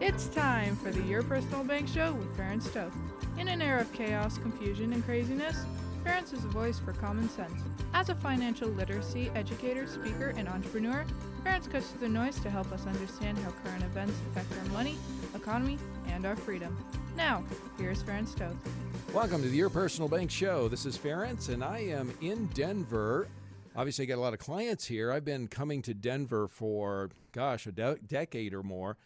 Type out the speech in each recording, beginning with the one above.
It's time for the Your Personal Bank Show with Ferenc. In an era of chaos, confusion, and craziness, Ferenc is a voice for common sense. As a financial literacy educator, speaker, and entrepreneur, Ferenc cuts through the noise to help us understand how current events affect our money, economy, and our freedom. Now, here's Ferenc. Welcome to the Your Personal Bank Show. This is Ferenc, and I am in Denver. Obviously, I got a lot of clients here. I've been coming to Denver for, a decade or more,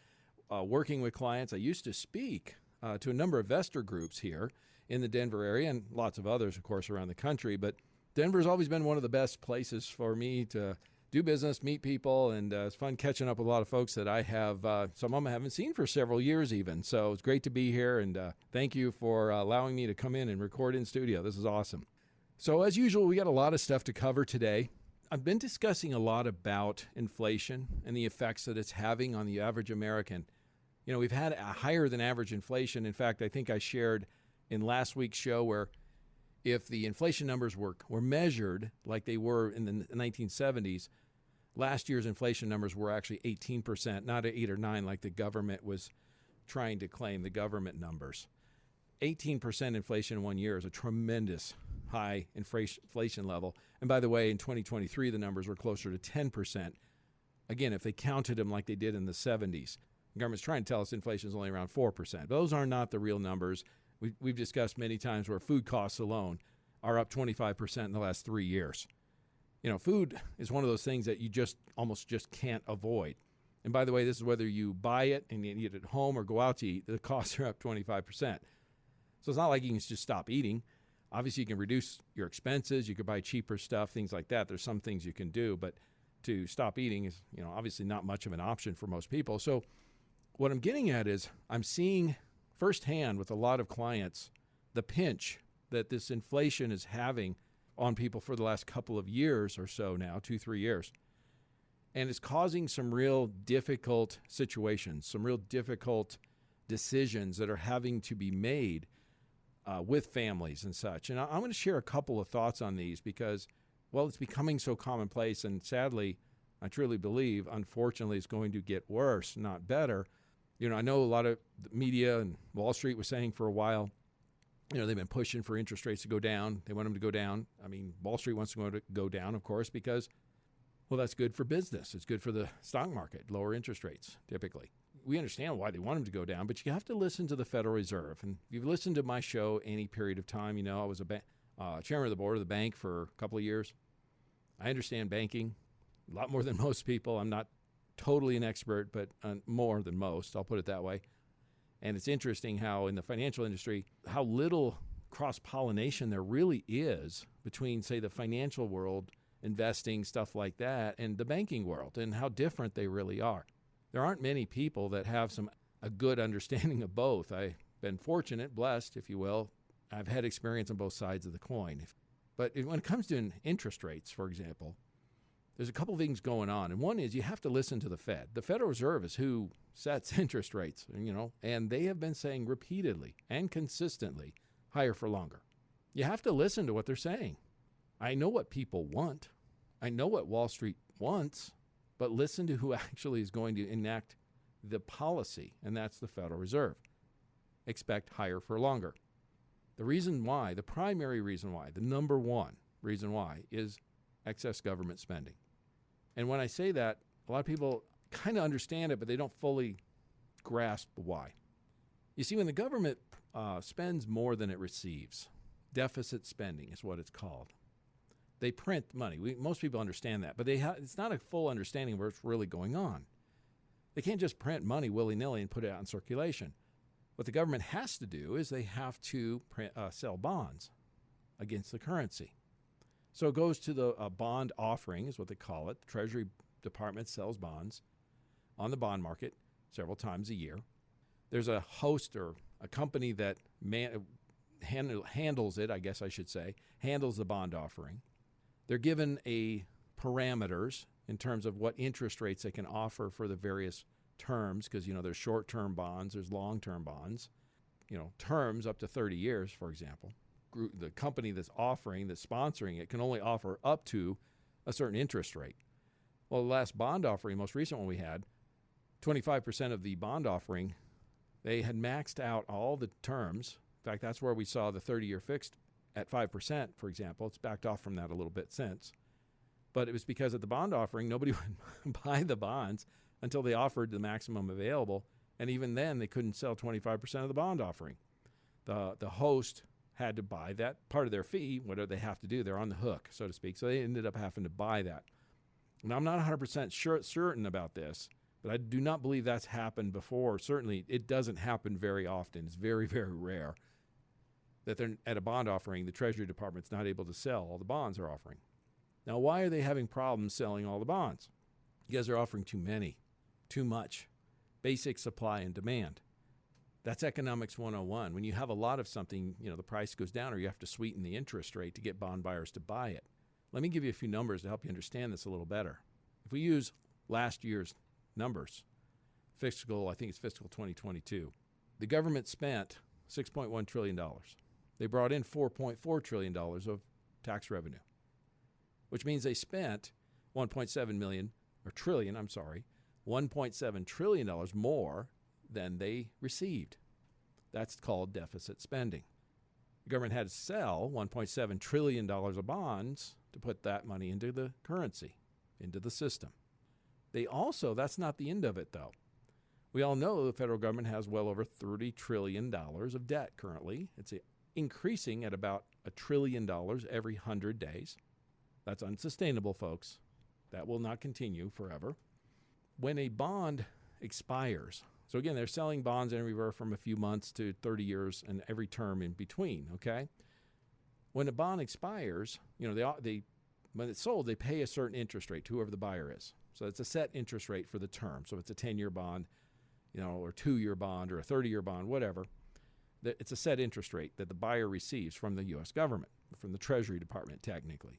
working with clients. I used to speak to a number of investor groups here in the Denver area and lots of others, of course, around the country. But Denver's always been one of the best places for me to do business, meet people, and it's fun catching up with a lot of folks that I have, some of them I haven't seen for several years even. So it's great to be here, and thank you for allowing me to come in and record in studio. This is awesome. So as usual, we got a lot of stuff to cover today. I've been discussing a lot about inflation and the effects that it's having on the average American. You know, we've had a higher than average inflation. In fact, I think I shared in last week's show where if the inflation numbers were measured like they were in the 1970s, last year's inflation numbers were actually 18%, not 8 or 9 like the government was trying to claim, the government numbers. 18% inflation in 1 year is a tremendous high inflation level. And by the way, in 2023, the numbers were closer to 10%. Again, if they counted them like they did in the 70s. The government's trying to tell us inflation is only around 4%. Those are not the real numbers. We've discussed many times where food costs alone are up 25% in the last 3 years. You know, food is one of those things that you almost can't avoid. And by the way, this is whether you buy it and you eat it at home or go out to eat, the costs are up 25%. So it's not like you can just stop eating. Obviously, you can reduce your expenses. You could buy cheaper stuff, things like that. There's some things you can do, but to stop eating is, obviously not much of an option for most people. So what I'm getting at is I'm seeing firsthand with a lot of clients the pinch that this inflation is having on people for the last couple of years or so now, 2-3 years. And it's causing some real difficult situations, some real difficult decisions that are having to be made with families and such. And I'm going to share a couple of thoughts on these because, well, it's becoming so commonplace. And sadly, I truly believe, unfortunately, it's going to get worse, not better. I know a lot of the media and Wall Street was saying for a while, they've been pushing for interest rates to go down. They want them to go down. I mean, Wall Street wants to go down, of course, because, well, that's good for business. It's good for the stock market, lower interest rates, typically. We understand why they want them to go down, but you have to listen to the Federal Reserve. And if you've listened to my show any period of time, I was a chairman of the board of the bank for a couple of years. I understand banking a lot more than most people. I'm not totally an expert, but more than most, I'll put it that way. And it's interesting how in the financial industry, how little cross-pollination there really is between, say, the financial world, investing, stuff like that, and the banking world, and how different they really are. There aren't many people that have a good understanding of both. I've been fortunate, blessed, if you will. I've had experience on both sides of the coin. But when it comes to interest rates, for example, there's a couple of things going on. And one is you have to listen to the Fed. The Federal Reserve is who sets interest rates, and they have been saying repeatedly and consistently higher for longer. You have to listen to what they're saying. I know what people want. I know what Wall Street wants, but listen to who actually is going to enact the policy, and that's the Federal Reserve. Expect higher for longer. The reason why, the primary reason why, the number one reason why is excess government spending. And when I say that, a lot of people kind of understand it, but they don't fully grasp why. You see, when the government spends more than it receives, deficit spending is what it's called. They print money. Most people understand that, but it's not a full understanding of what's really going on. They can't just print money willy-nilly and put it out in circulation. What the government has to do is they have to sell bonds against the currency. So it goes to the bond offering, is what they call it. The Treasury Department sells bonds on the bond market several times a year. There's a host or a company that handles it, I guess I should say, handles the bond offering. They're given parameters in terms of what interest rates they can offer for the various terms, because, there's short-term bonds, there's long-term bonds, terms up to 30 years, for example. The company that's sponsoring it can only offer up to a certain interest rate. Well, the last bond offering, most recent one we had, 25% of the bond offering They had maxed out all the terms. In fact, that's where we saw the 30-year fixed at 5%, for example. It's backed off from that a little bit since. But it was because at the bond offering, nobody would buy the bonds until they offered the maximum available. And even then, they couldn't sell 25% of the bond offering. The host had to buy that part of their fee, whatever they have to do. They're on the hook, so to speak. So they ended up having to buy that. Now, I'm not 100% certain about this, but I do not believe that's happened before. Certainly, it doesn't happen very often. It's very, very rare that they're at a bond offering, the Treasury Department's not able to sell all the bonds they're offering. Now, why are they having problems selling all the bonds? Because they're offering too many, too much. Basic supply and demand. That's economics 101. When you have a lot of something, the price goes down or you have to sweeten the interest rate to get bond buyers to buy it. Let me give you a few numbers to help you understand this a little better. If we use last year's numbers, I think it's fiscal 2022, the government spent $6.1 trillion. They brought in $4.4 trillion of tax revenue, which means they spent $1.7 trillion more than they received. That's called deficit spending. The government had to sell $1.7 trillion of bonds to put that money into the currency, into the system. That's not the end of it, though. We all know the federal government has well over $30 trillion of debt currently. It's increasing at about $1 trillion every 100 days. That's unsustainable, folks. That will not continue forever. When a bond expires, so again, they're selling bonds anywhere from a few months to 30 years and every term in between, okay? When a bond expires, when it's sold, they pay a certain interest rate to whoever the buyer is. So it's a set interest rate for the term. So if it's a 10-year bond, or a 2-year bond or a 30-year bond, whatever, it's a set interest rate that the buyer receives from the U.S. government, from the Treasury Department, technically.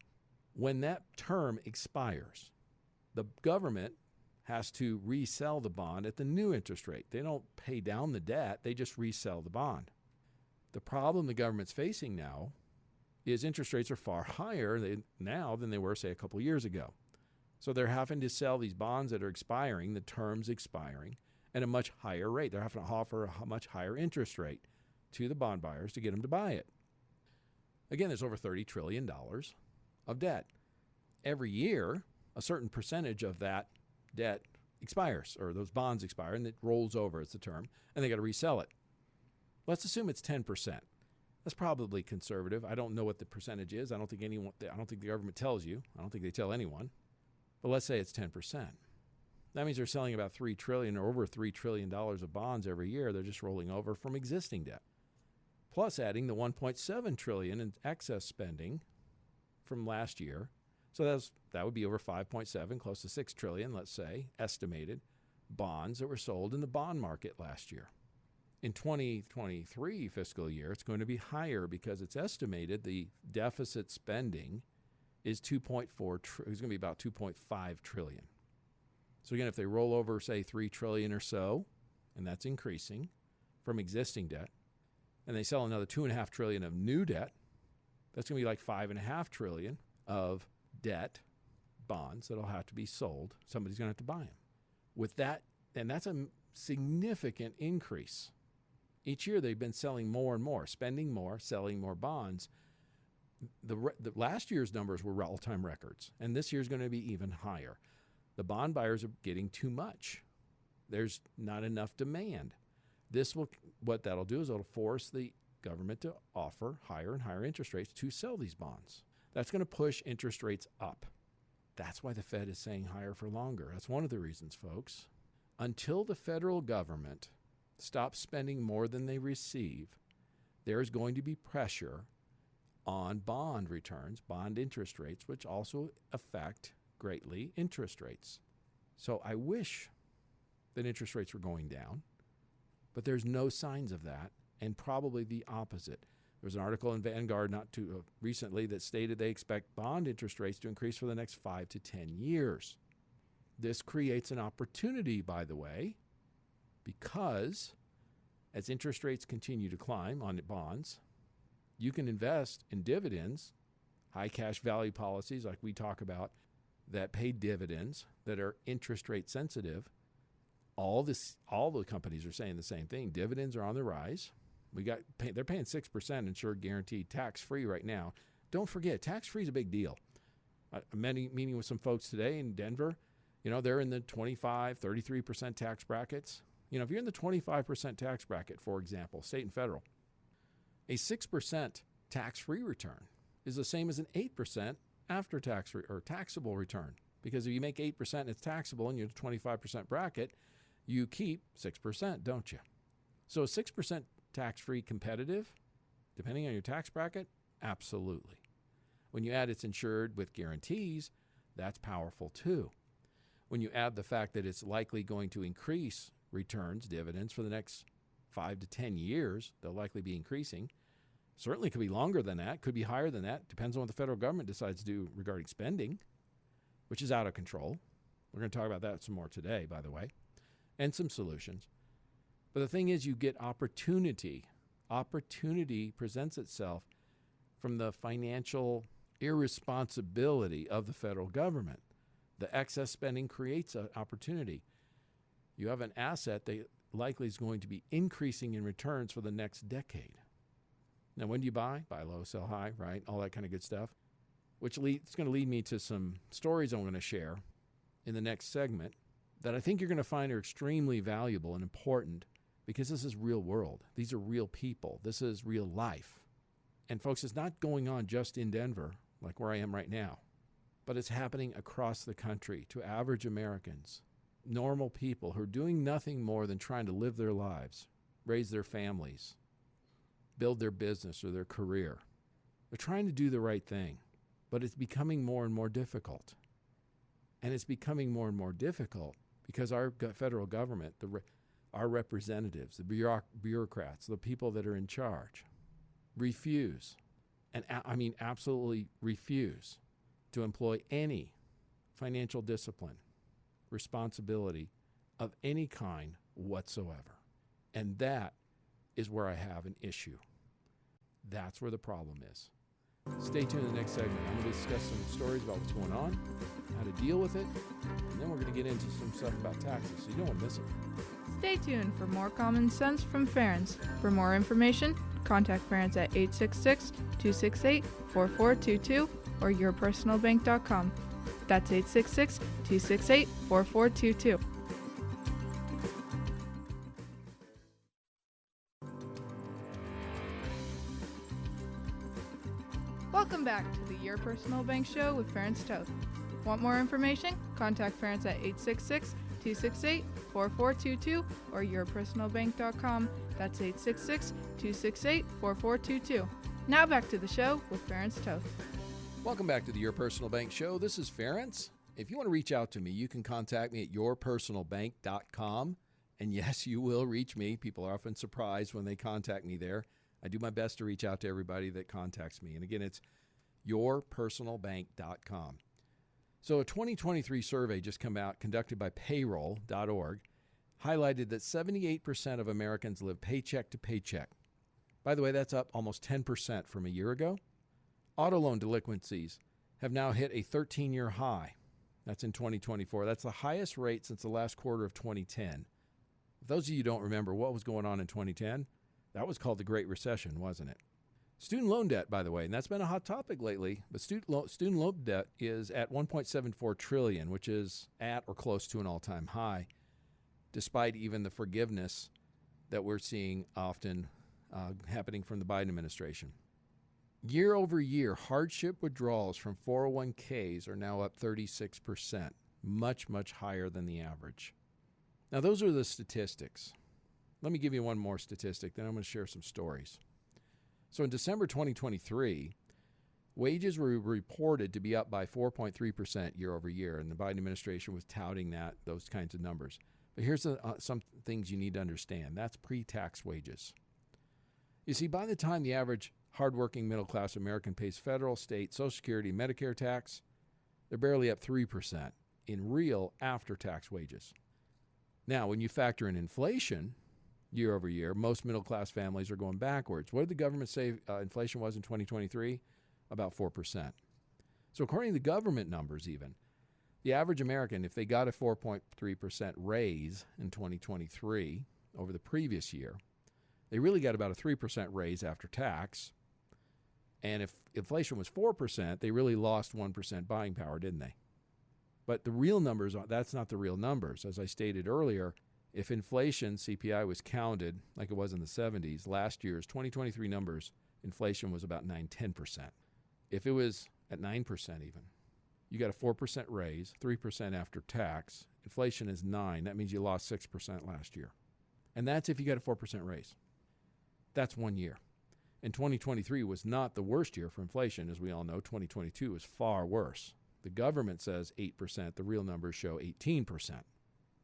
When that term expires, the government has to resell the bond at the new interest rate. They don't pay down the debt, they just resell the bond. The problem the government's facing now is interest rates are far higher now than they were, say, a couple years ago. So they're having to sell these bonds that are expiring, the terms expiring, at a much higher rate. They're having to offer a much higher interest rate to the bond buyers to get them to buy it. Again, there's over $30 trillion of debt. Every year, a certain percentage of that debt expires, or those bonds expire, and it rolls over, it's the term, and they got to resell it. Let's assume it's 10%. That's probably conservative. I don't know what the percentage is. I don't think the government tells you. I don't think they tell anyone. But let's say it's 10%. That means they're selling about $3 trillion or over $3 trillion of bonds every year. They're just rolling over from existing debt. Plus adding the $1.7 trillion in excess spending from last year. So that would be over 5.7, close to 6 trillion, let's say, estimated bonds that were sold in the bond market last year. In 2023 fiscal year, it's going to be higher because it's estimated the deficit spending is is going to be about 2.5 trillion. So again, if they roll over, say, 3 trillion or so, and that's increasing from existing debt, and they sell another 2.5 trillion of new debt, that's going to be like 5.5 trillion of debt bonds that'll have to be sold. Somebody's going to have to buy them. With that, and that's a significant increase. Each year they've been selling more and more, spending more, selling more bonds. The last year's numbers were all-time records, and this year's going to be even higher. The bond buyers are getting too much. There's not enough demand. What that'll do is it'll force the government to offer higher and higher interest rates to sell these bonds. That's going to push interest rates up. That's why the Fed is saying higher for longer. That's one of the reasons, folks. Until the federal government stops spending more than they receive, there is going to be pressure on bond returns, bond interest rates, which also affect greatly interest rates. So I wish that interest rates were going down, but there's no signs of that, and probably the opposite. There was an article in Vanguard not too recently that stated they expect bond interest rates to increase for the next 5 to 10 years. This creates an opportunity, by the way, because as interest rates continue to climb on bonds, you can invest in dividends, high cash value policies like we talk about that pay dividends that are interest rate sensitive All the companies are saying the same thing. Dividends are on the rise. They're paying 6% insured guaranteed tax-free right now. Don't forget, tax-free is a big deal. Meeting with some folks today in Denver, they're in the 25, 33% tax brackets. If you're in the 25% tax bracket, for example, state and federal, a 6% tax-free return is the same as an 8% after-tax or taxable return. Because if you make 8% and it's taxable and you're in the 25% bracket, you keep 6%, don't you? So 6% tax-free competitive, depending on your tax bracket? Absolutely. When you add it's insured with guarantees, that's powerful too. When you add the fact that it's likely going to increase returns, dividends for the next 5 to 10 years, they'll likely be increasing. Certainly could be longer than that, could be higher than that. Depends on what the federal government decides to do regarding spending, which is out of control. We're going to talk about that some more today, by the way, and some solutions. But the thing is, you get opportunity. Opportunity presents itself from the financial irresponsibility of the federal government. The excess spending creates an opportunity. You have an asset that likely is going to be increasing in returns for the next decade. Now, when do you buy? Buy low, sell high, right? All that kind of good stuff. Which it's going to lead me to some stories I'm going to share in the next segment that I think you're going to find are extremely valuable and important because this is real world. These are real people. This is real life. And folks, it's not going on just in Denver, like where I am right now, but it's happening across the country to average Americans, normal people who are doing nothing more than trying to live their lives, raise their families, build their business or their career. They're trying to do the right thing, but it's becoming more and more difficult. And it's becoming more and more difficult because our federal government, our representatives, the bureaucrats, the people that are in charge, refuse, and absolutely refuse to employ any financial discipline, responsibility of any kind whatsoever. And that is where I have an issue. That's where the problem is. Stay tuned in the next segment. I'm going to discuss some stories about what's going on, how to deal with it, and then we're going to get into some stuff about taxes, so you don't want to miss it. Stay tuned for more common sense from Ferenc. For more information, contact Ferenc at 866-268-4422 or yourpersonalbank.com. That's 866-268-4422. Welcome back to the Your Personal Bank Show with Ferenc Toth. Want more information? Contact Ferenc at 866-268-4422 or yourpersonalbank.com. That's 866-268-4422. Now back to the show with Ferenc Toth. Welcome back to the Your Personal Bank Show. This is Ferenc. If you want to reach out to me, you can contact me at yourpersonalbank.com. And yes, you will reach me. People are often surprised when they contact me there. I do my best to reach out to everybody that contacts me. And again, it's yourpersonalbank.com. So a 2023 survey just come out conducted by payroll.org highlighted that 78% of Americans live paycheck to paycheck. By the way, that's up almost 10% from a year ago. Auto loan delinquencies have now hit a 13-year high. That's in 2024. That's the highest rate since the last quarter of 2010. If those of you who don't remember what was going on in 2010, that was called the Great Recession, wasn't it? Student loan debt, by the way, and that's been a hot topic lately, but student loan debt is at $1.74 trillion, which is at or close to an all-time high, despite even the forgiveness that we're seeing often happening from the Biden administration. Year over year, hardship withdrawals from 401ks are now up 36%, much, much higher than the average. Now, those are the statistics. Let me give you one more statistic, then I'm going to share some stories. So in December 2023, wages were reported to be up by 4.3% year over year, and the Biden administration was touting those kinds of numbers. But here's some things you need to understand. That's pre-tax wages. You see, by the time the average hardworking middle-class American pays federal, state, Social Security, Medicare tax, they're barely up 3% in real after-tax wages. Now, when you factor in inflation year over year, most middle-class families are going backwards. What did the government say inflation was in 2023? About 4%. So according to the government numbers even, The average American, if they got a 4.3% raise in 2023 over the previous year, they really got about a 3% raise after tax. And if inflation was 4%, they really lost 1% buying power, didn't they? But the real numbers, that's not the real numbers. As I stated earlier, if inflation, CPI, was counted like it was in the 70s, last year's 2023 numbers, inflation was about 9-10%. If it was at 9% even, you got a 4% raise, 3% after tax. Inflation is 9%. That means you lost 6% last year. And that's if you got a 4% raise. That's 1 year. And 2023 was not the worst year for inflation. As we all know, 2022 was far worse. The government says 8%. The real numbers show 18%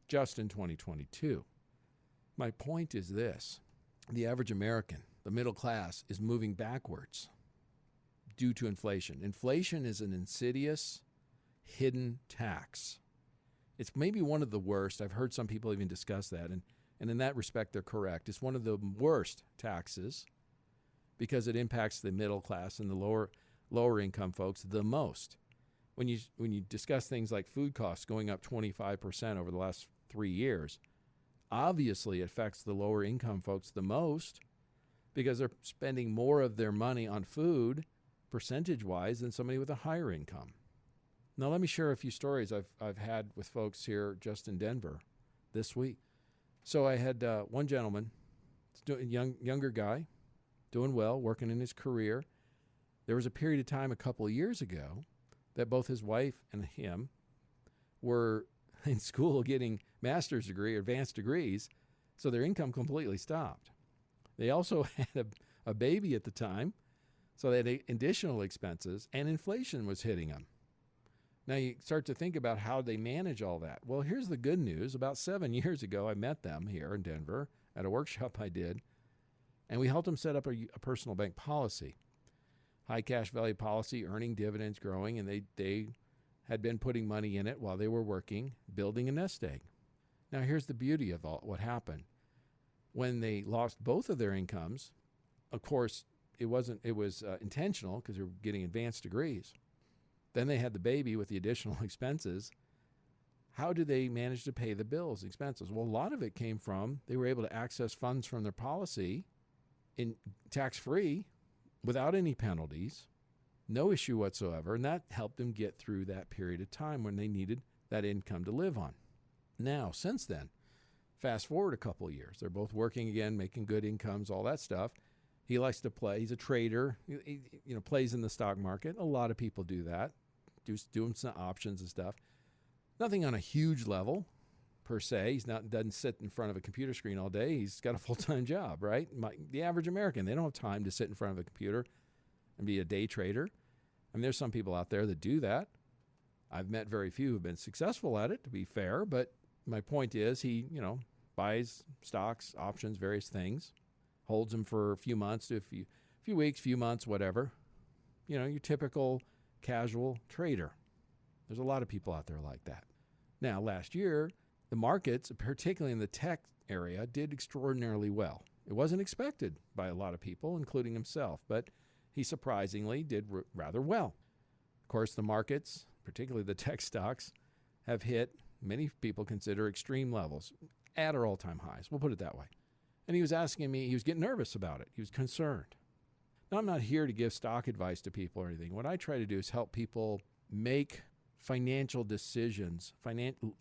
just in 2022. My point is this. The average American, the middle class, is moving backwards due to inflation. Inflation is an insidious, hidden tax. It's maybe one of the worst. I've heard some people even discuss that. And in that respect, they're correct. It's one of the worst taxes because it impacts the middle class and the lower income folks the most. When you discuss things like food costs going up 25% over the last 3 years, obviously it affects the lower income folks the most because they're spending more of their money on food percentage-wise than somebody with a higher income. Now let me share a few stories I've had with folks here just in Denver this week. So I had one gentleman, younger guy, doing well, working in his career. There was a period of time a couple of years ago that both his wife and him were in school getting master's degree or advanced degrees, so their income completely stopped. They also had a baby at the time, so they had additional expenses, and inflation was hitting them. Now you start to think about how they manage all that. Well, here's the good news. About 7 years ago, I met them here in Denver at a workshop I did, and we helped them set up a personal bank policy. High cash value policy, earning dividends, growing, and they had been putting money in it while they were working, building a nest egg. Now here's the beauty of what happened. When they lost both of their incomes, of course, it was intentional because they were getting advanced degrees. Then they had the baby with the additional expenses. How do they manage to pay the bills, expenses? Well, a lot of it came from they were able to access funds from their policy in tax-free without any penalties, no issue whatsoever, and that helped them get through that period of time when they needed that income to live on. Now, since then, fast forward a couple of years, they're both working again, making good incomes, all that stuff. He likes to play. He's a trader. He plays in the stock market. A lot of people do that, doing some options and stuff. Nothing on a huge level, per se. Doesn't sit in front of a computer screen all day. He's got a full-time job, right? The average American, they don't have time to sit in front of a computer and be a day trader. I mean, there's some people out there that do that. I've met very few who've been successful at it, to be fair. But my point is, he, buys stocks, options, various things, holds them for a few months, to a few weeks, few months, whatever. Your typical casual trader. There's a lot of people out there like that. Now, last year, the markets, particularly in the tech area, did extraordinarily well. It wasn't expected by a lot of people, including himself, but he surprisingly did rather well. Of course, the markets, particularly the tech stocks, have hit, many people consider, extreme levels at our all-time highs. We'll put it that way. And he was asking me, he was getting nervous about it. He was concerned. Now, I'm not here to give stock advice to people or anything. What I try to do is help people make financial decisions,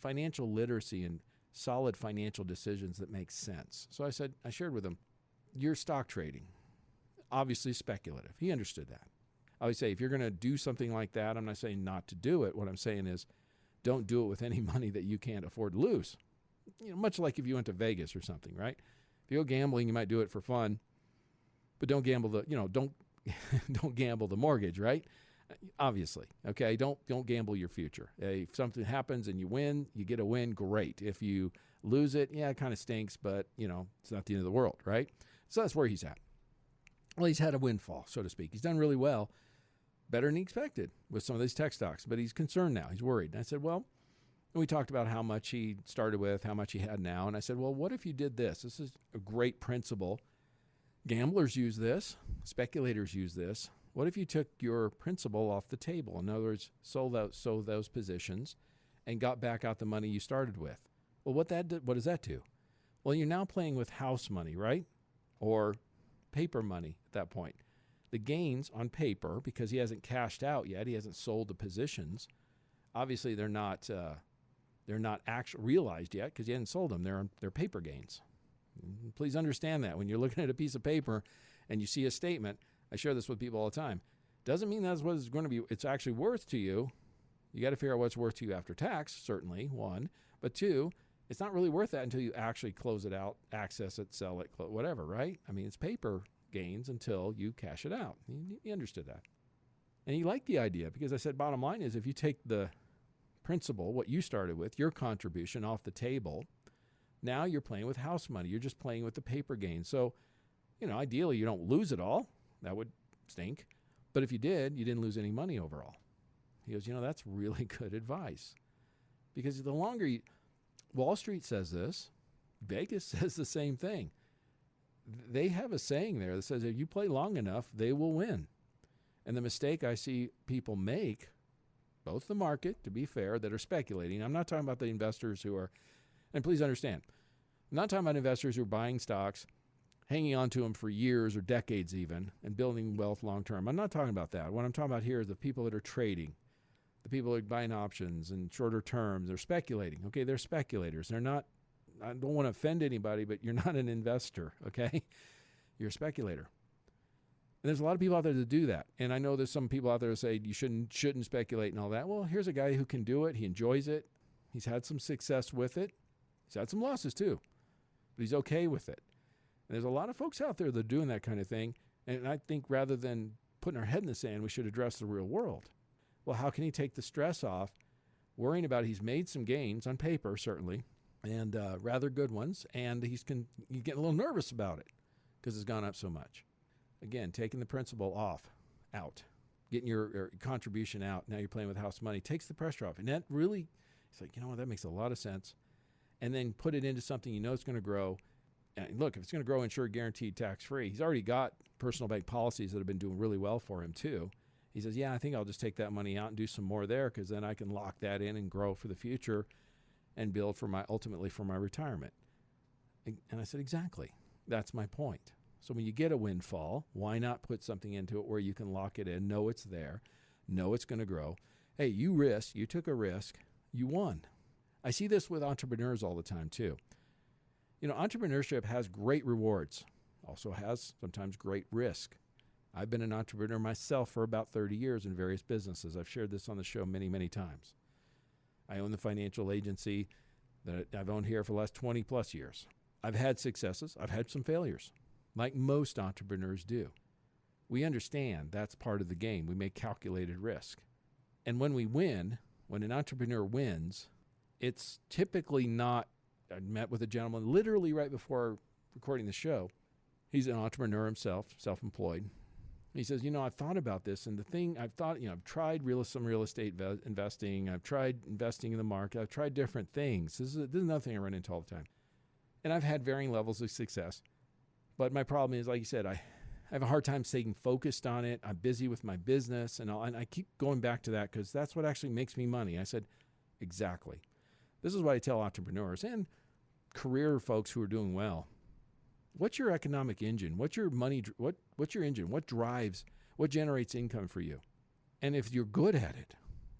financial literacy and solid financial decisions that make sense. So I shared with him, you're stock trading, obviously speculative. He understood that. I always say, if you're going to do something like that, I'm not saying not to do it. What I'm saying is don't do it with any money that you can't afford to lose. Much like if you went to Vegas or something, right? If you go gambling, you might do it for fun, but don't gamble don't gamble the mortgage, right? Obviously, okay? Don't gamble your future. If something happens and you win, you get a win, great. If you lose it, yeah, it kind of stinks, but, it's not the end of the world, right? So that's where he's at. Well, he's had a windfall, so to speak. He's done really well, better than he expected with some of these tech stocks, but he's concerned now. He's worried. And I said, well, and we talked about how much he started with, how much he had now. And I said, well, what if you did this? This is a great principle. Gamblers use this. Speculators use this. What if you took your principal off the table? In other words, sold those positions and got back out the money you started with. Well, what does that do? Well, you're now playing with house money, right? Or paper money at that point. The gains on paper, because he hasn't cashed out yet, he hasn't sold the positions. Obviously, they're not actually realized yet because he hasn't sold them. They're paper gains. Please understand that when you're looking at a piece of paper and you see a statement. I share this with people all the time. Doesn't mean that's what it's going to be. It's actually worth to you. You got to figure out what's worth to you after tax, certainly, one. But two, it's not really worth that until you actually close it out, access it, sell it, whatever, right? I mean, it's paper gains until you cash it out. He understood that. And he liked the idea because I said, bottom line is if you take the principal, what you started with, your contribution off the table, now you're playing with house money. You're just playing with the paper gains. So, ideally you don't lose it all. That would stink. But if you did, you didn't lose any money overall. He goes, that's really good advice. Because the longer Wall Street says this, Vegas says the same thing. They have a saying there that says if you play long enough, they will win. And the mistake I see people make, both the market, to be fair, that are speculating. I'm not talking about the investors who are, and please understand, I'm not talking about investors who are buying stocks, hanging on to them for years or decades even, and building wealth long term. I'm not talking about that. What I'm talking about here is the people that are trading, the people that are buying options and shorter terms. They're speculating. Okay, they're speculators. They're not, I don't want to offend anybody, but you're not an investor, okay? You're a speculator. And there's a lot of people out there that do that. And I know there's some people out there that say you shouldn't speculate and all that. Well, here's a guy who can do it. He enjoys it. He's had some success with it. He's had some losses too, but he's okay with it. And there's a lot of folks out there that are doing that kind of thing. And I think rather than putting our head in the sand, we should address the real world. Well, how can he take the stress off, worrying about he's made some gains on paper, certainly, and rather good ones, and he's getting a little nervous about it because it's gone up so much. Again, taking the principal out, getting your contribution out. Now you're playing with house money, takes the pressure off. And that really, it's like, that makes a lot of sense. And then put it into something it's going to grow. And look, if it's going to grow insured, guaranteed, tax-free, he's already got personal bank policies that have been doing really well for him too. He says, I think I'll just take that money out and do some more there because then I can lock that in and grow for the future and build ultimately for my retirement. And I said, exactly. That's my point. So when you get a windfall, why not put something into it where you can lock it in, know it's there, know it's going to grow. Hey, you took a risk, you won. I see this with entrepreneurs all the time too. Entrepreneurship has great rewards, also has sometimes great risk. I've been an entrepreneur myself for about 30 years in various businesses. I've shared this on the show many, many times. I own the financial agency that I've owned here for the last 20 plus years. I've had successes. I've had some failures, like most entrepreneurs do. We understand that's part of the game. We make calculated risk. And when we win, when an entrepreneur wins, it's typically not, I met with a gentleman literally right before recording the show. He's an entrepreneur himself, self-employed. He says, I've thought about this, and the thing I've thought, I've tried some real estate investing. I've tried investing in the market. I've tried different things. This is another thing I run into all the time. And I've had varying levels of success. But my problem is, like you said, I have a hard time staying focused on it. I'm busy with my business, and I keep going back to that because that's what actually makes me money. I said, exactly. This is what I tell entrepreneurs and career folks who are doing well. What's your economic engine? What's your money? What's your engine? What generates income for you? And if you're good at it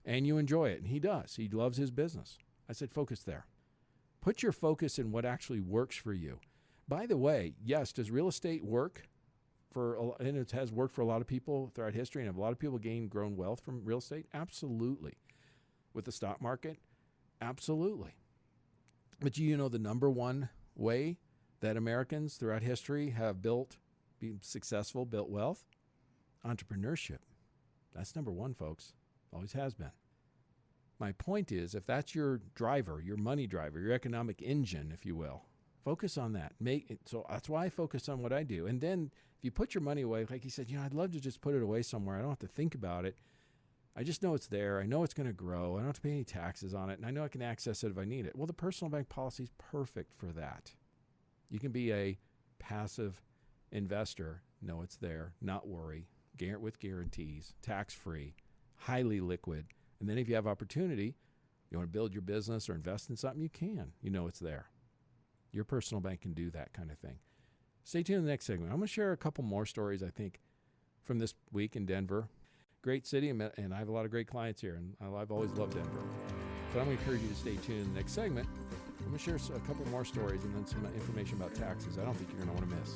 and you enjoy it, and he does, he loves his business. I said, focus there. Put your focus in what actually works for you. By the way, yes, does real estate work and it has worked for a lot of people throughout history, and have a lot of people grown wealth from real estate? Absolutely. With the stock market? Absolutely. But the number one way that Americans throughout history have been successful, built wealth? Entrepreneurship. That's number one, folks. Always has been. My point is, if that's your driver, your money driver, your economic engine, if you will, focus on that. So that's why I focus on what I do. And then if you put your money away, like he said, I'd love to just put it away somewhere. I don't have to think about it. I just know it's there. I know it's going to grow. I don't have to pay any taxes on it. And I know I can access it if I need it. Well, the personal bank policy is perfect for that. You can be a passive investor, know it's there, not worry, with guarantees, tax-free, highly liquid. And then if you have opportunity, You want to build your business or invest in something, you can. You know it's there. Your personal bank can do that kind of thing. Stay tuned in the next segment. I'm going to share a couple more stories, I think, from this week in Denver. Great city, and I have a lot of great clients here, and I've always loved Denver. But I'm going to encourage you to stay tuned in the next segment. I'm going to share a couple more stories and then some information about taxes I don't think you're going to want to miss.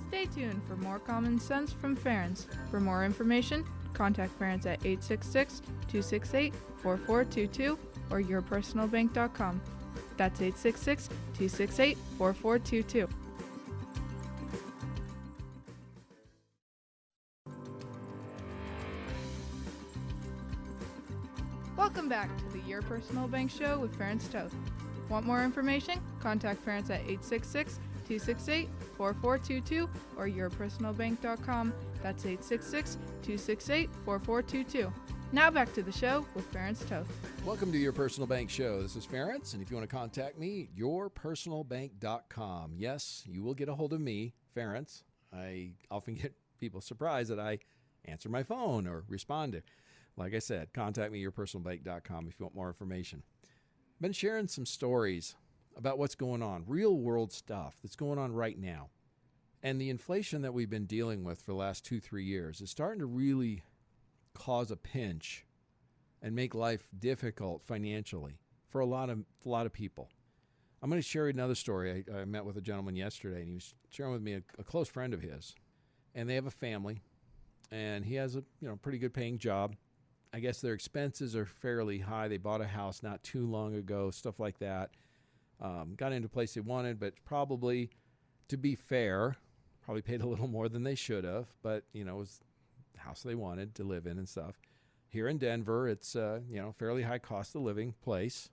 Stay tuned for more common sense from Ferenc. For more information, contact Ferenc at 866-268-4422 or yourpersonalbank.com. That's 866-268-4422. Welcome back to the Your Personal Bank Show with Ferenc Toth. Want more information? Contact Ferenc at 866-268-4422 or yourpersonalbank.com. That's 866-268-4422. Now back to the show with Ferenc Toth. Welcome to Your Personal Bank Show. This is Ferenc, and if you want to contact me, yourpersonalbank.com. Yes, you will get a hold of me, Ferenc. I often get people surprised that I answer my phone or respond to. Like I said, contact me, yourpersonalbank.com, if you want more information. I've been sharing some stories about what's going on, real world stuff that's going on right now. And the inflation that we've been dealing with for the last 2-3 years is starting to really cause a pinch and make life difficult financially for a lot of people. I'm going to share another story. I met with a gentleman yesterday, and he was sharing with me a close friend of his. And they have a family, and he has a pretty good paying job. I guess their expenses are fairly high. They bought a house not too long ago, stuff like that. Got into a place they wanted, but probably, to be fair, probably paid a little more than they should have. But, it was the house they wanted to live in and stuff. Here in Denver, it's, fairly high cost of living place.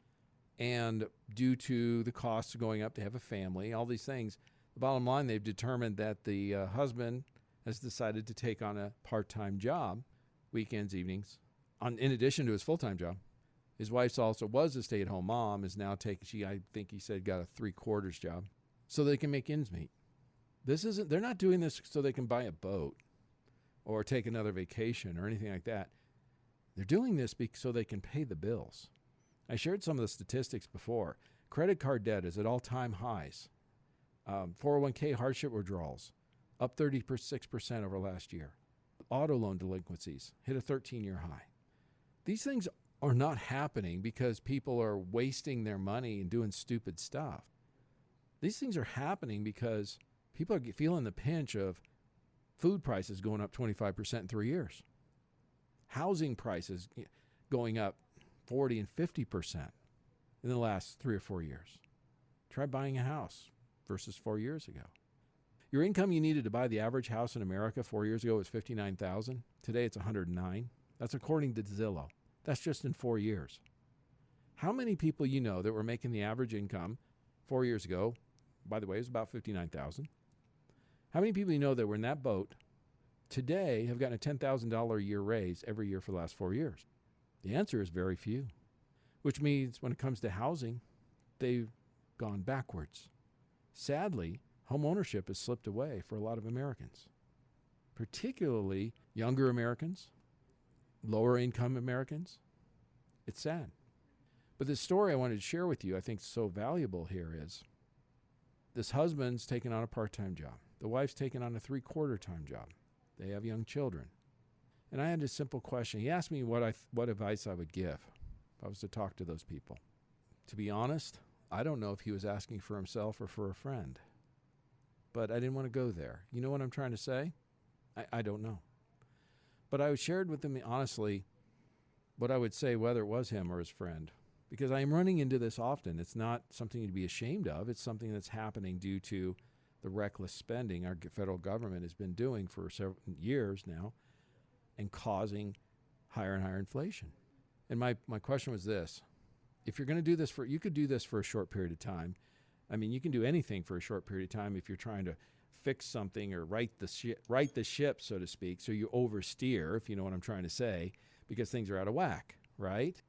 And due to the costs going up to have a family, all these things, the bottom line, they've determined that the husband has decided to take on a part-time job, weekends, evenings, in addition to his full-time job. His wife also was a stay-at-home mom, is now I think he said, got a 3/4 job, so they can make ends meet. They're not doing this so they can buy a boat or take another vacation or anything like that. They're doing this so they can pay the bills. I shared some of the statistics before. Credit card debt is at all-time highs. 401k hardship withdrawals up 36% over last year. Auto loan delinquencies hit a 13-year high. These things are not happening because people are wasting their money and doing stupid stuff. These things are happening because people are feeling the pinch of food prices going up 25% in 3 years. Housing prices going up 40 and 50% in the last 3 or 4 years. Try buying a house versus 4 years ago. Your income you needed to buy the average house in America 4 years ago was $59,000. Today it's $109,000. That's according to Zillow. That's just in 4 years. How many people you know that were making the average income 4 years ago, by the way, it was about $59,000. How many people you know that were in that boat today have gotten a $10,000 a year raise every year for the last 4 years? The answer is very few, which means when it comes to housing, they've gone backwards. Sadly, home ownership has slipped away for a lot of Americans, particularly younger Americans, lower income Americans. It's sad. But the story I wanted to share with you, I think is so valuable here is this husband's taking on a part-time job. The wife's taking on a 3/4 time job. They have young children. And I had a simple question. He asked me what advice I would give if I was to talk to those people. To be honest, I don't know if he was asking for himself or for a friend. But I didn't want to go there. You know what I'm trying to say? I don't know. But I shared with him, honestly, what I would say, whether it was him or his friend. Because I am running into this often. It's not something to be ashamed of. It's something that's happening due to the reckless spending our federal government has been doing for several years now and causing higher and higher inflation. And my question was this. If you're going to do this you could do this for a short period of time. I mean, you can do anything for a short period of time if you're trying to fix something or right the ship, so to speak, so you oversteer, if you know what I'm trying to say, because things are out of whack, right?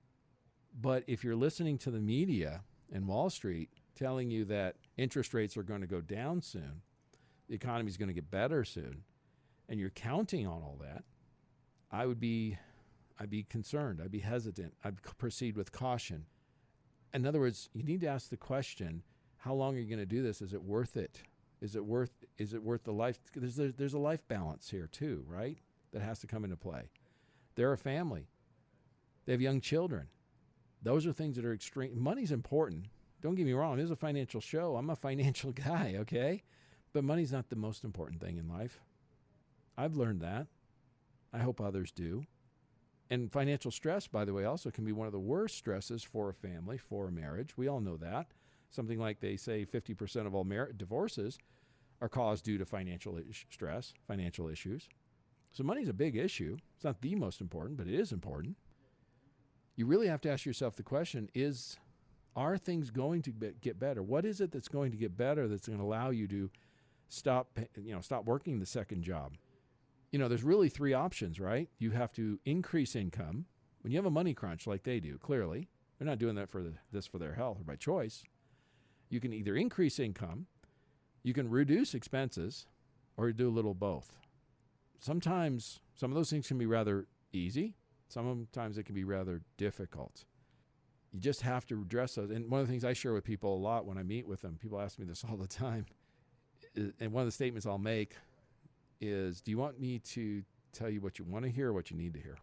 But if you're listening to the media and Wall Street telling you that interest rates are going to go down soon, the economy is going to get better soon, and you're counting on all that, I'd be concerned. I'd be hesitant. I'd proceed with caution. In other words, you need to ask the question, how long are you going to do this? Is it worth it? Is it worth the life? There's a life balance here too, right? That has to come into play. They're a family. They have young children. Those are things that are extreme. Money's important. Don't get me wrong. This is a financial show. I'm a financial guy, okay? But money's not the most important thing in life. I've learned that. I hope others do. And financial stress, by the way, also can be one of the worst stresses for a family, for a marriage. We all know that. Something like they say 50% of all divorces are caused due to financial stress, financial issues. So money's a big issue. It's not the most important, but it is important. You really have to ask yourself the question, are things going to get better? What is it that's going to get better that's going to allow you to stop working the second job? There's really three options, right? You have to increase income. When you have a money crunch like they do, clearly, they're not doing that for their health or by choice. You can either increase income, you can reduce expenses, or do a little both. Sometimes some of those things can be rather easy. Sometimes it can be rather difficult. You just have to address those. And one of the things I share with people a lot when I meet with them, people ask me this all the time, and one of the statements I'll make is, do you want me to tell you what you want to hear or what you need to hear?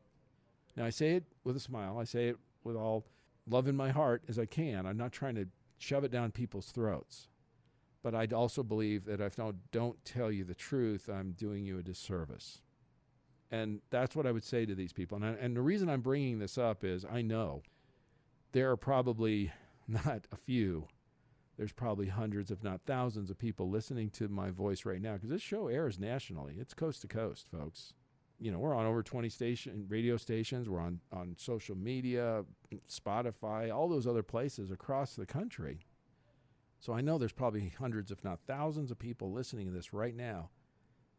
Now, I say it with a smile. I say it with all love in my heart as I can. I'm not trying to shove it down people's throats. But I also believe that if I don't tell you the truth, I'm doing you a disservice. And that's what I would say to these people. And the reason I'm bringing this up is I know there are probably not a few. There's probably hundreds, if not thousands, of people listening to my voice right now because this show airs nationally. It's coast to coast, folks. We're on over 20 radio stations. We're on social media, Spotify, all those other places across the country. So I know there's probably hundreds, if not thousands, of people listening to this right now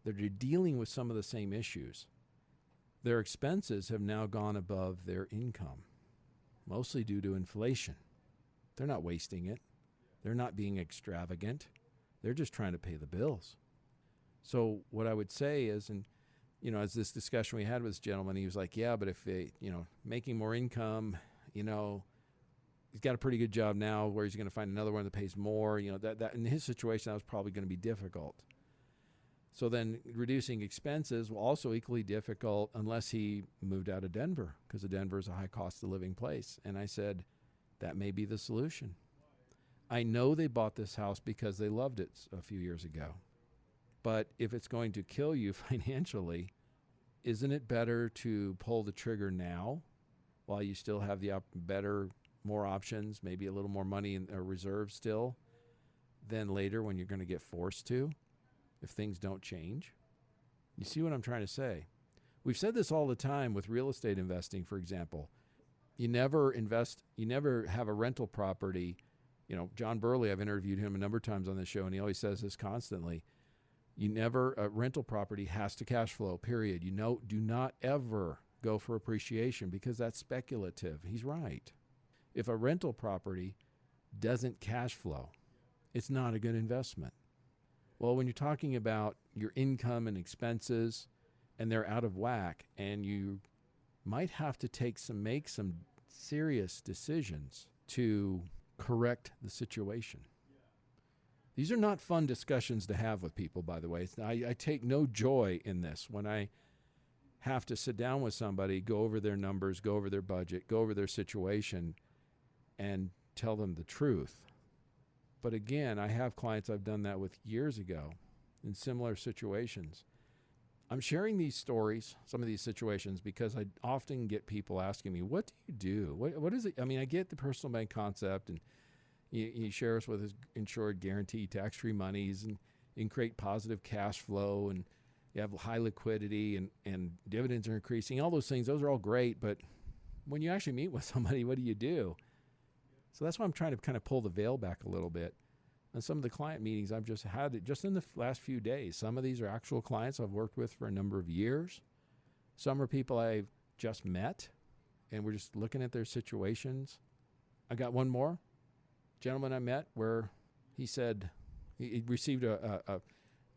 that are dealing with some of the same issues. Their expenses have now gone above their income, mostly due to inflation. They're not wasting it. They're not being extravagant. They're just trying to pay the bills. So what I would say is, and as this discussion we had with this gentleman, he was like, yeah, but if they, making more income, he's got a pretty good job now where he's going to find another one that pays more, that in his situation, that was probably going to be difficult. So then reducing expenses will also equally difficult unless he moved out of Denver, because Denver is a high cost of living place. And I said, that may be the solution. I know they bought this house because they loved it a few years ago. But if it's going to kill you financially, isn't it better to pull the trigger now while you still have the more options, maybe a little more money in a reserve still, than later when you're going to get forced to if things don't change? You see what I'm trying to say? We've said this all the time with real estate investing, for example. You never have a rental property. John Burley, I've interviewed him a number of times on this show, and he always says this constantly. A rental property has to cash flow, period. Do not ever go for appreciation because that's speculative. He's right. If a rental property doesn't cash flow, it's not a good investment. Well, when you're talking about your income and expenses and they're out of whack and you might have to make some serious decisions to correct the situation. These are not fun discussions to have with people, by the way. I take no joy in this when I have to sit down with somebody, go over their numbers, go over their budget, go over their situation, and tell them the truth. But again, I have clients I've done that with years ago in similar situations. I'm sharing these stories, some of these situations, because I often get people asking me, what do you do? What is it? I mean, I get the personal bank concept, and he shares with his insured guaranteed tax-free monies, and you can create positive cash flow, and you have high liquidity, and dividends are increasing. All those things, those are all great, but when you actually meet with somebody, what do you do? So that's why I'm trying to kind of pull the veil back a little bit. And some of the client meetings I've just had just in the last few days, some of these are actual clients I've worked with for a number of years. Some are people I've just met, and we're just looking at their situations. I got one more gentleman I met where he said he received a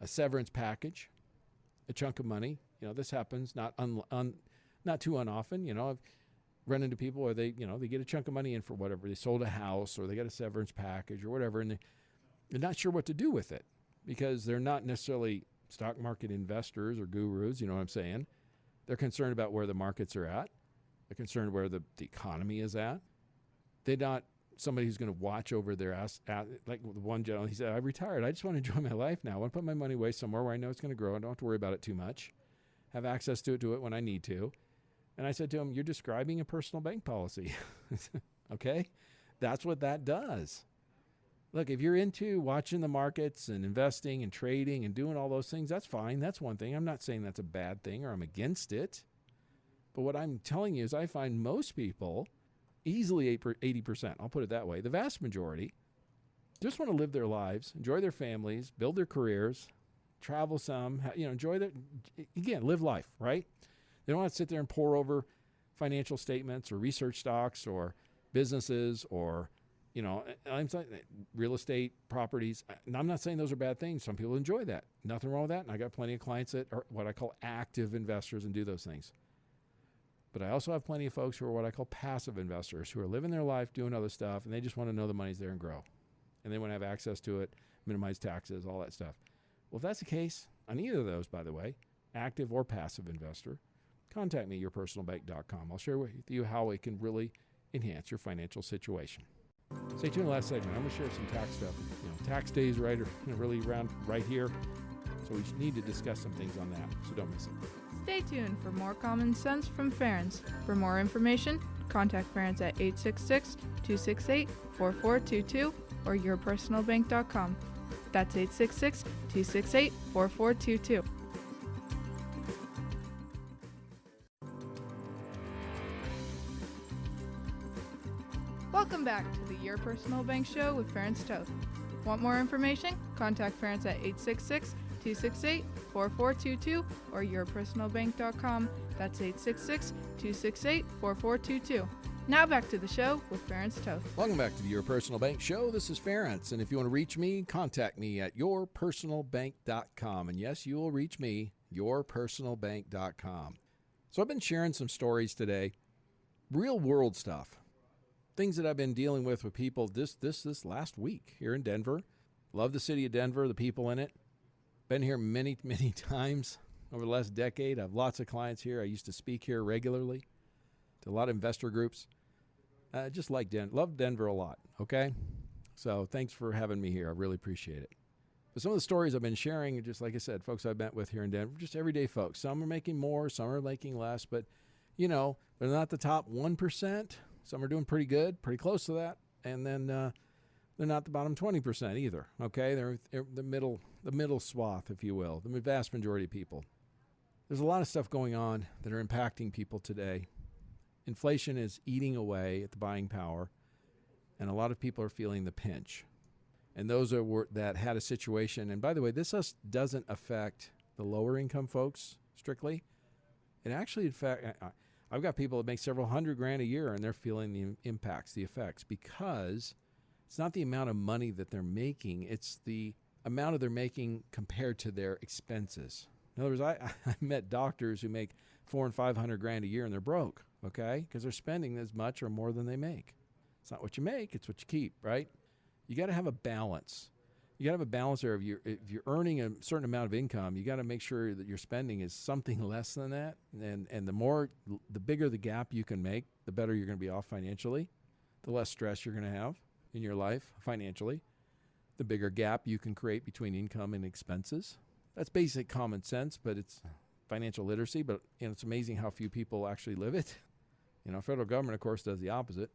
severance package, a chunk of money. This happens not too unoften. run into people where they get a chunk of money in for whatever. They sold a house or they got a severance package or whatever, and they're not sure what to do with it because they're not necessarily stock market investors or gurus, you know what I'm saying? They're concerned about where the markets are at. They're concerned where the economy is at. They're not somebody who's going to watch over their ass. Like the one gentleman, he said, "I retired. I just want to enjoy my life now. I want to put my money away somewhere where I know it's going to grow. I don't have to worry about it too much. Have access to it when I need to." And I said to him, "You're describing a personal bank policy." Okay? That's what that does. Look, if you're into watching the markets and investing and trading and doing all those things, that's fine. That's one thing. I'm not saying that's a bad thing or I'm against it. But what I'm telling you is I find most people, easily 80%, I'll put it that way, the vast majority, just want to live their lives, enjoy their families, build their careers, travel some, enjoy their, again, live life, right? They don't want to sit there and pore over financial statements or research stocks or businesses or I'm saying real estate, properties. And I'm not saying those are bad things. Some people enjoy that. Nothing wrong with that. And I got plenty of clients that are what I call active investors and do those things. But I also have plenty of folks who are what I call passive investors who are living their life, doing other stuff, and they just want to know the money's there and grow. And they want to have access to it, minimize taxes, all that stuff. Well, if that's the case, on either of those, by the way, active or passive investor, contact me at yourpersonalbank.com. I'll share with you how it can really enhance your financial situation. Stay tuned to the last segment. I'm going to share some tax stuff. Tax days right are really around right here. So we need to discuss some things on that. So don't miss it. Stay tuned for more common sense from Ferenc. For more information, contact Ferenc at 866-268-4422 or yourpersonalbank.com. That's 866-268-4422. Welcome back to the Your Personal Bank Show with Ferenc Toth. Want more information? Contact Ferenc at 866-268-4422 or yourpersonalbank.com. That's 866-268-4422. Now back to the show with Ferenc Toth. Welcome back to the Your Personal Bank Show. This is Ferenc, and if you want to reach me, contact me at yourpersonalbank.com. And yes, you will reach me, yourpersonalbank.com. So I've been sharing some stories today, real world stuff. Things that I've been dealing with people this last week here in Denver. Love the city of Denver, the people in it. Been here many, many times over the last decade. I have lots of clients here. I used to speak here regularly to a lot of investor groups. Just like love Denver a lot, okay? So thanks for having me here. I really appreciate it. But some of the stories I've been sharing, just like I said, folks I've met with here in Denver, just everyday folks. Some are making more, some are making less, but, they're not the top 1%. Some are doing pretty good, pretty close to that, and then they're not the bottom 20% either. Okay, they're the middle swath, if you will, the vast majority of people. There's a lot of stuff going on that are impacting people today. Inflation is eating away at the buying power, and a lot of people are feeling the pinch. And those that had a situation. And by the way, this doesn't affect the lower income folks strictly. It actually, in fact, I've got people that make several $100,000 a year and they're feeling the impacts, the effects, because it's not the amount of money that they're making, it's the amount of they're making compared to their expenses. In other words, I met doctors who make $400,000 and $500,000 a year and they're broke, okay? Because they're spending as much or more than they make. It's not what you make, it's what you keep, right? You got to have a balance. You got to have a balance there. If you're earning a certain amount of income, you got to make sure that your spending is something less than that. And the bigger the gap you can make, the better you're going to be off financially, the less stress you're going to have in your life financially, the bigger gap you can create between income and expenses. That's basic common sense, but it's financial literacy. But it's amazing how few people actually live it. Federal government, of course, does the opposite.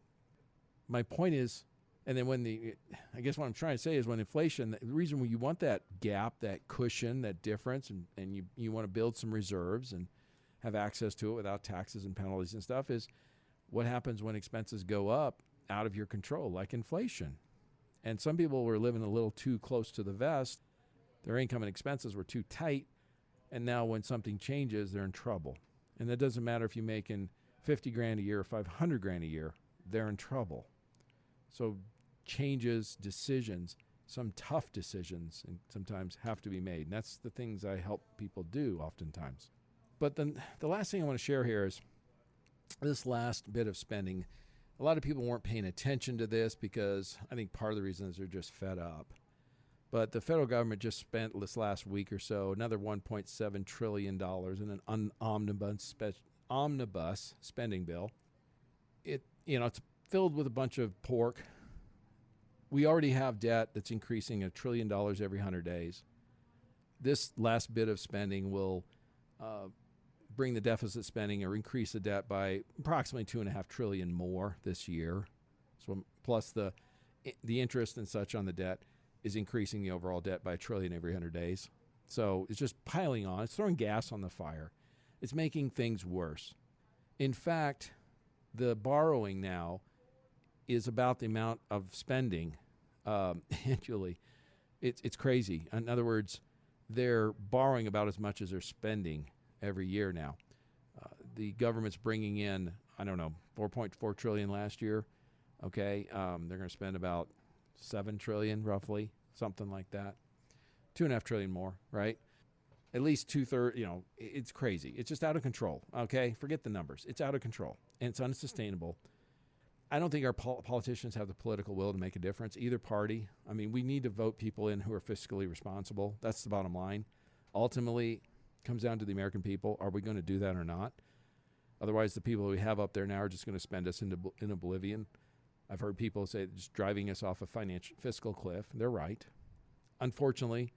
My point is, and then I guess what I'm trying to say is when inflation, the reason when you want that gap, that cushion, that difference, and you want to build some reserves and have access to it without taxes and penalties and stuff, is what happens when expenses go up out of your control, like inflation. And some people were living a little too close to the vest. Their income and expenses were too tight. And now when something changes, they're in trouble. And that doesn't matter if you're making $50,000 a year or $500,000 a year, they're in trouble. So changes, decisions, some tough decisions, and sometimes have to be made. And that's the things I help people do oftentimes. But then the last thing I want to share here is this last bit of spending, a lot of people weren't paying attention to this because I think part of the reason is they're just fed up. But the federal government just spent this last week or so another $1.7 trillion in an omnibus spending bill. It's filled with a bunch of pork. We already have debt that's increasing $1 trillion every 100 days. This last bit of spending will bring the deficit spending or increase the debt by approximately $2.5 trillion more this year. So plus the interest and such on the debt is increasing the overall debt by $1 trillion every 100 days. So it's just piling on. It's throwing gas on the fire. It's making things worse. In fact, the borrowing now is about the amount of spending annually. It's crazy. In other words, they're borrowing about as much as they're spending every year now. The government's bringing in, I don't know, $4.4 trillion last year. Okay, they're going to spend about $7 trillion roughly, something like that. $2.5 trillion more, right? At least 2/3. It's crazy. It's just out of control. Okay, forget the numbers. It's out of control and it's unsustainable. I don't think our politicians have the political will to make a difference, either party. I mean, we need to vote people in who are fiscally responsible. That's the bottom line. Ultimately, it comes down to the American people. Are we going to do that or not? Otherwise, the people we have up there now are just going to spend us in oblivion. I've heard people say just driving us off a fiscal cliff. They're right. Unfortunately,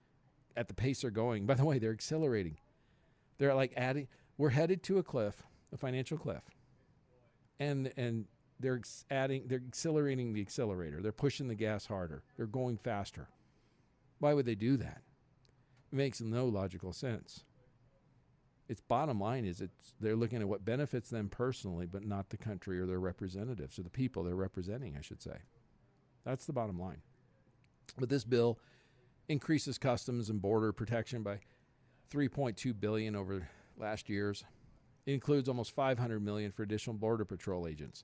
at the pace they're going, by the way, they're accelerating. They're like we're headed to a cliff, a financial cliff. And they're accelerating the accelerator. They're pushing the gas harder. They're going faster. Why would they do that? It makes no logical sense. Its bottom line is they're looking at what benefits them personally, but not the country or their representatives, or the people they're representing, I should say. That's the bottom line. But this bill increases customs and border protection by $3.2 billion over last year's. It includes almost $500 million for additional border patrol agents.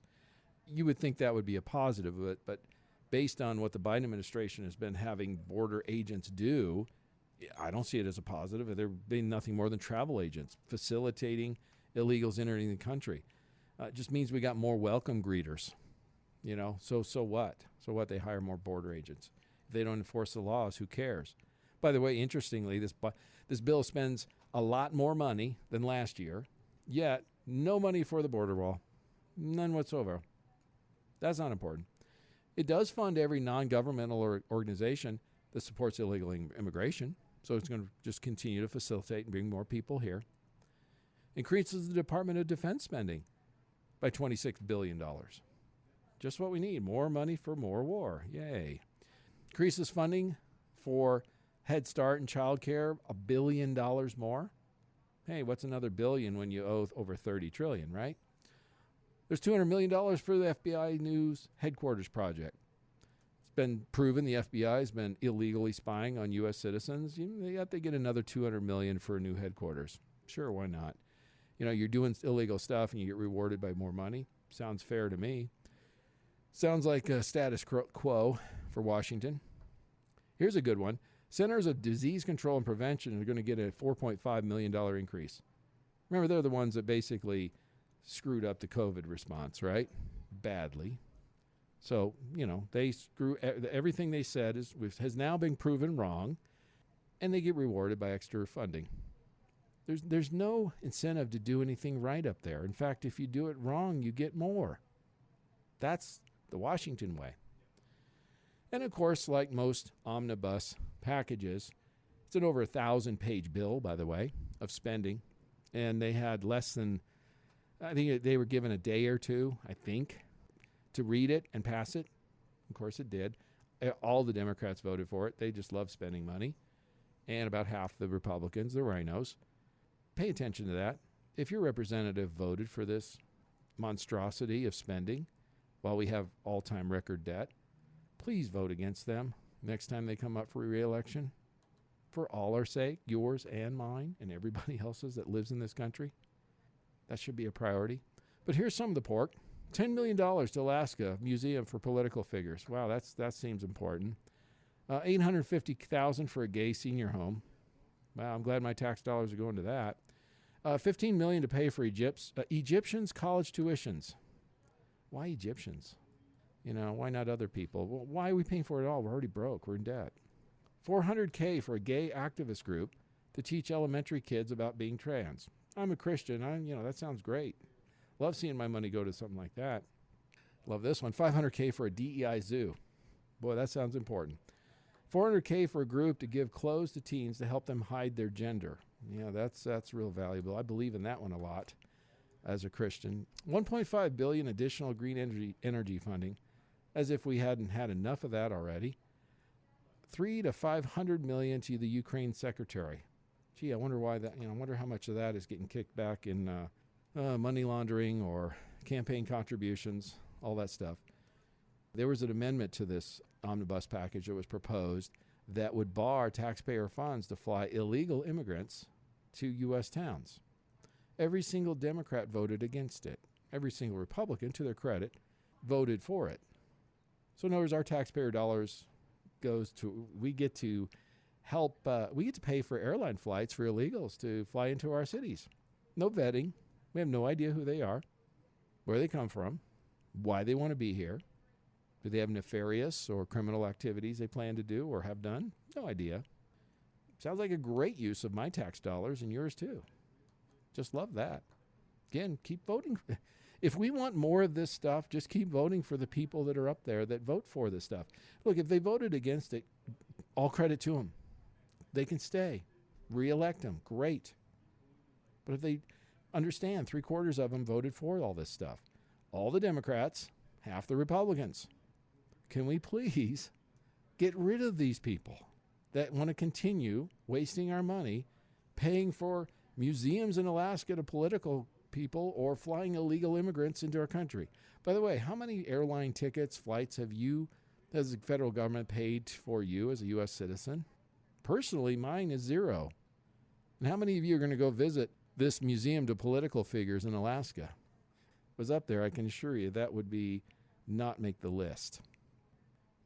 You would think that would be a positive, but based on what the Biden administration has been having border agents do, I don't see it as a positive. They're being nothing more than travel agents, facilitating illegals entering the country. It just means we got more welcome greeters. So what? So what? They hire more border agents. If they don't enforce the laws, who cares? By the way, interestingly, this bill spends a lot more money than last year, yet no money for the border wall. None whatsoever. That's not important. It does fund every non-governmental organization that supports illegal immigration. So it's going to just continue to facilitate and bring more people here. Increases the Department of Defense spending by $26 billion. Just what we need. More money for more war. Yay. Increases funding for Head Start and child care, $1 billion more. Hey, what's another billion when you owe over $30 trillion, right? There's $200 million for the FBI News headquarters project. It's been proven the FBI has been illegally spying on U.S. citizens. Yet they get another $200 million for a new headquarters. Sure, why not? You're doing illegal stuff and you get rewarded by more money. Sounds fair to me. Sounds like a status quo for Washington. Here's a good one. Centers of Disease Control and Prevention are going to get a $4.5 million increase. Remember, they're the ones that basically screwed up the COVID response, right? Badly. So, they screw everything they said has now been proven wrong, and they get rewarded by extra funding. There's no incentive to do anything right up there. In fact, if you do it wrong, you get more. That's the Washington way. And of course, like most omnibus packages, it's an over 1,000-page bill, by the way, of spending. And they had less than, I think they were given a day or two, to read it and pass it. Of course it did. All the Democrats voted for it. They just love spending money. And about half the Republicans, the rhinos. Pay attention to that. If your representative voted for this monstrosity of spending while we have all-time record debt, please vote against them next time they come up for re-election. For all our sake, yours and mine and everybody else's that lives in this country. That should be a priority. But here's some of the pork. $10 million to Alaska Museum for Political Figures. Wow, that seems important. $850,000 for a gay senior home. Wow, I'm glad my tax dollars are going to that. $15 million to pay for Egyptians' college tuitions. Why Egyptians? Why not other people? Well, why are we paying for it all? We're already broke. We're in debt. $400K for a gay activist group to teach elementary kids about being trans. I'm a Christian. That sounds great. Love seeing my money go to something like that. Love this one. $500K for a DEI zoo. Boy, that sounds important. $400K for a group to give clothes to teens to help them hide their gender. That's real valuable. I believe in that one a lot as a Christian. $1.5 billion additional green energy funding, as if we hadn't had enough of that already. $300 to $500 million to the Ukraine secretary. Gee, I wonder why that. I wonder how much of that is getting kicked back in money laundering or campaign contributions, all that stuff. There was an amendment to this omnibus package that was proposed that would bar taxpayer funds to fly illegal immigrants to U.S. towns. Every single Democrat voted against it. Every single Republican, to their credit, voted for it. So in other words, our taxpayer dollars we get to help, we get to pay for airline flights for illegals to fly into our cities. No vetting. We have no idea who they are, where they come from, why they want to be here. Do they have nefarious or criminal activities they plan to do or have done? No idea. Sounds like a great use of my tax dollars and yours too. Just love that. Again, keep voting. If we want more of this stuff, just keep voting for the people that are up there that vote for this stuff. Look, if they voted against it, all credit to them. They can stay. Re-elect them. Great. But if they understand, 3/4 of them voted for all this stuff. All the Democrats, half the Republicans. Can we please get rid of these people that want to continue wasting our money paying for museums in Alaska to political people or flying illegal immigrants into our country? By the way, how many airline tickets, flights have you, as the federal government, paid for you as a U.S. citizen? Personally, mine is 0. And how many of you are going to go visit this museum to political figures in Alaska? If it was up there, I can assure you that would be not make the list.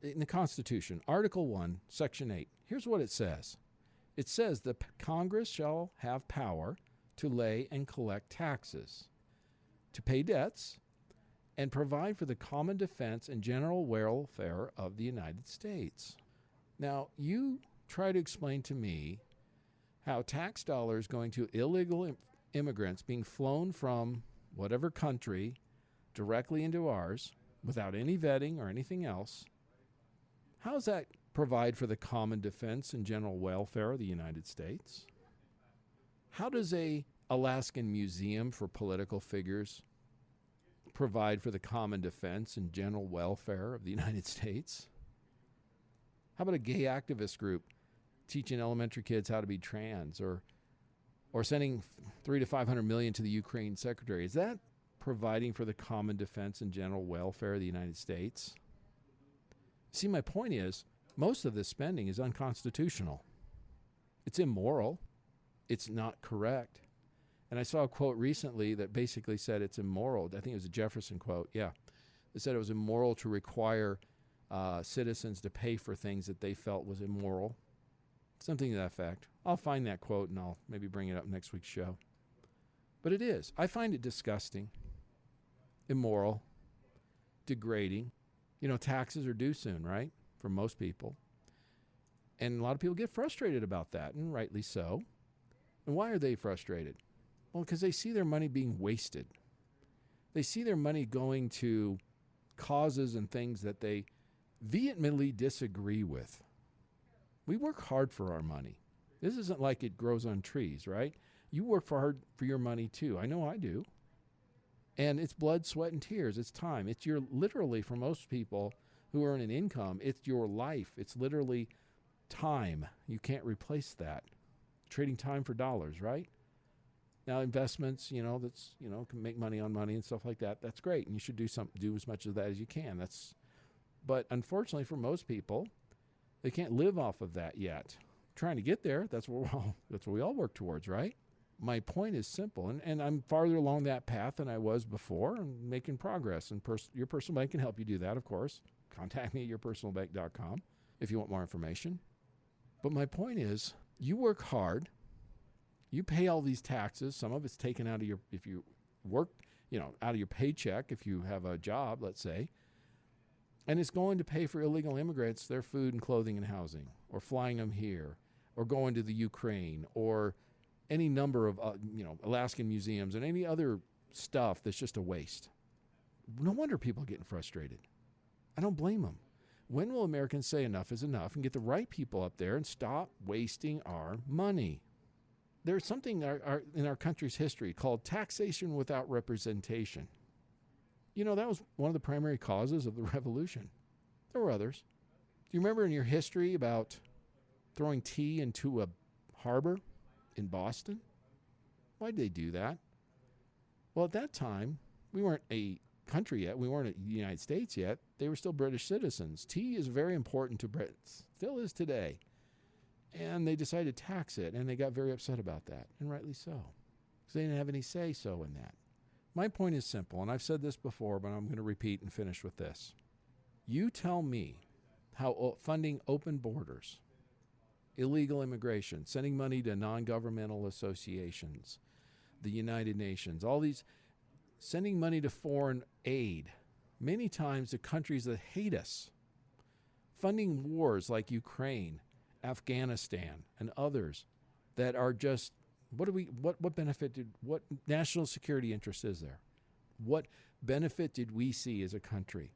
In the Constitution, Article 1, Section 8, here's what it says. It says the Congress shall have power to lay and collect taxes, to pay debts, and provide for the common defense and general welfare of the United States. Now, you try to explain to me how tax dollars going to illegal immigrants being flown from whatever country directly into ours without any vetting or anything else, how does that provide for the common defense and general welfare of the United States? How does a Alaskan museum for political figures provide for the common defense and general welfare of the United States? How about a gay activist group teaching elementary kids how to be trans, or sending $300 to $500 million to the Ukraine secretary? Is that providing for the common defense and general welfare of the United States? See, my point is, most of this spending is unconstitutional. It's immoral. It's not correct. And I saw a quote recently that basically said it's immoral. I think it was a Jefferson quote. Yeah. It said it was immoral to require citizens to pay for things that they felt was immoral. Something to that effect. I'll find that quote and I'll maybe bring it up next week's show. But it is. I find it disgusting, immoral, degrading. Taxes are due soon, right? For most people. And a lot of people get frustrated about that, and rightly so. And why are they frustrated? Well, because they see their money being wasted. They see their money going to causes and things that they vehemently disagree with. We work hard for our money. This isn't like it grows on trees, right? You work hard for your money too. I know I do. And it's blood, sweat, and tears. It's time. It's literally, for most people who earn an income, it's your life. It's literally time. You can't replace that. Trading time for dollars, right? Now, investments, can make money on money and stuff like that. That's great. And you should do as much of that as you can. But unfortunately for most people, they can't live off of that yet. Trying to get there, that's what we all work towards, right? My point is simple, and I'm farther along that path than I was before and making progress. And your personal bank can help you do that, of course. Contact me at yourpersonalbank.com if you want more information. But my point is, you work hard, You pay all these taxes. Some of it's taken out of your, if you work, out of your paycheck, if you have a job, let's say. And it's going to pay for illegal immigrants their food and clothing and housing, or flying them here, or going to the Ukraine, or any number of, Alaskan museums and any other stuff that's just a waste. No wonder people are getting frustrated. I don't blame them. When will Americans say enough is enough and get the right people up there and stop wasting our money? There's something in our country's history called taxation without representation. That was one of the primary causes of the revolution. There were others. Do you remember in your history about throwing tea into a harbor in Boston? Why'd they do that? Well, at that time, we weren't a country yet. We weren't the United States yet. They were still British citizens. Tea is very important to Brits. Still is today. And they decided to tax it, and they got very upset about that, and rightly so, because they didn't have any say-so in that. My point is simple, and I've said this before, but I'm going to repeat and finish with this. You tell me how funding open borders, illegal immigration, sending money to non-governmental associations, the United Nations, all these, sending money to foreign aid, many times to countries that hate us, funding wars like Ukraine, Afghanistan, and others that are just, what national security interest is there? What benefit did we see as a country?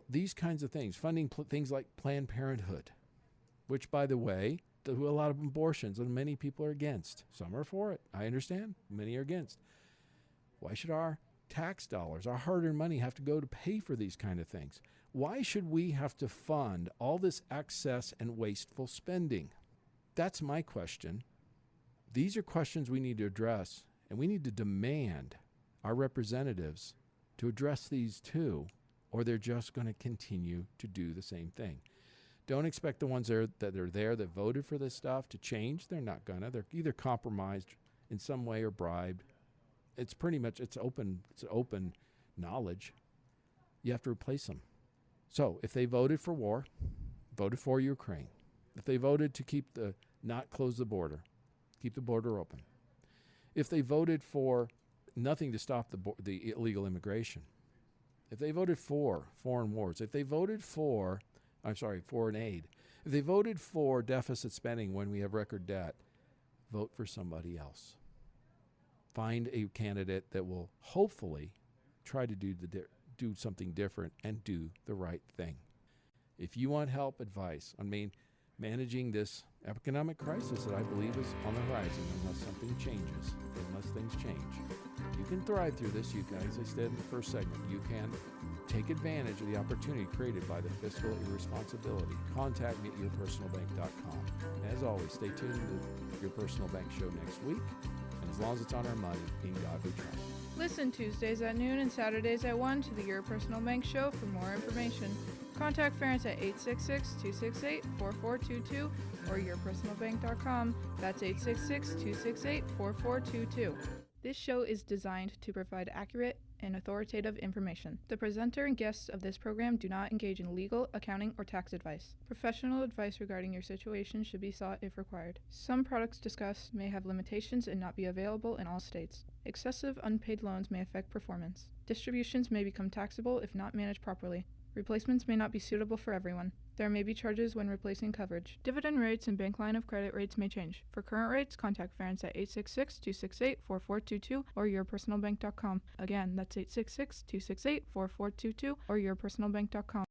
These kinds of things, funding things like Planned Parenthood, which, by the way, do a lot of abortions, and many people are against. Some are for it. I understand. Many are against. Why should our tax dollars, our hard-earned money, have to go to pay for these kind of things? Why should we have to fund all this excess and wasteful spending? That's my question. These are questions we need to address, and we need to demand our representatives to address these too, or they're just going to continue to do the same thing. Don't expect the ones that are there that voted for this stuff to change. They're not gonna. They're either compromised in some way or bribed. It's pretty much, it's open knowledge. You have to replace them. So if they voted for war, voted for Ukraine, if they voted to not close the border, keep the border open, if they voted for nothing to stop the illegal immigration, if they voted for foreign wars, if they voted for, foreign aid, if they voted for deficit spending when we have record debt, vote for somebody else. Find a candidate that will hopefully try to do something different and do the right thing. If you want help, advice on managing this economic crisis that I believe is on the horizon, unless something changes, unless things change, you can thrive through this. You guys, as I said in the first segment, you can take advantage of the opportunity created by the fiscal irresponsibility. Contact me at yourpersonalbank.com. As always, stay tuned to Your Personal Bank Show next week. And as long as it's on our money, in God we trust. Listen Tuesdays at noon and Saturdays at 1 to the Your Personal Bank Show for more information. Contact Ferenc at 866-268-4422 or yourpersonalbank.com. That's 866-268-4422. This show is designed to provide accurate and authoritative information. The presenter and guests of this program do not engage in legal, accounting, or tax advice. Professional advice regarding your situation should be sought if required. Some products discussed may have limitations and not be available in all states. Excessive unpaid loans may affect performance. Distributions may become taxable if not managed properly. Replacements may not be suitable for everyone. There may be charges when replacing coverage. Dividend rates and bank line of credit rates may change. For current rates, contact Ferenc at 866-268-4422 or yourpersonalbank.com. Again, that's 866-268-4422 or yourpersonalbank.com.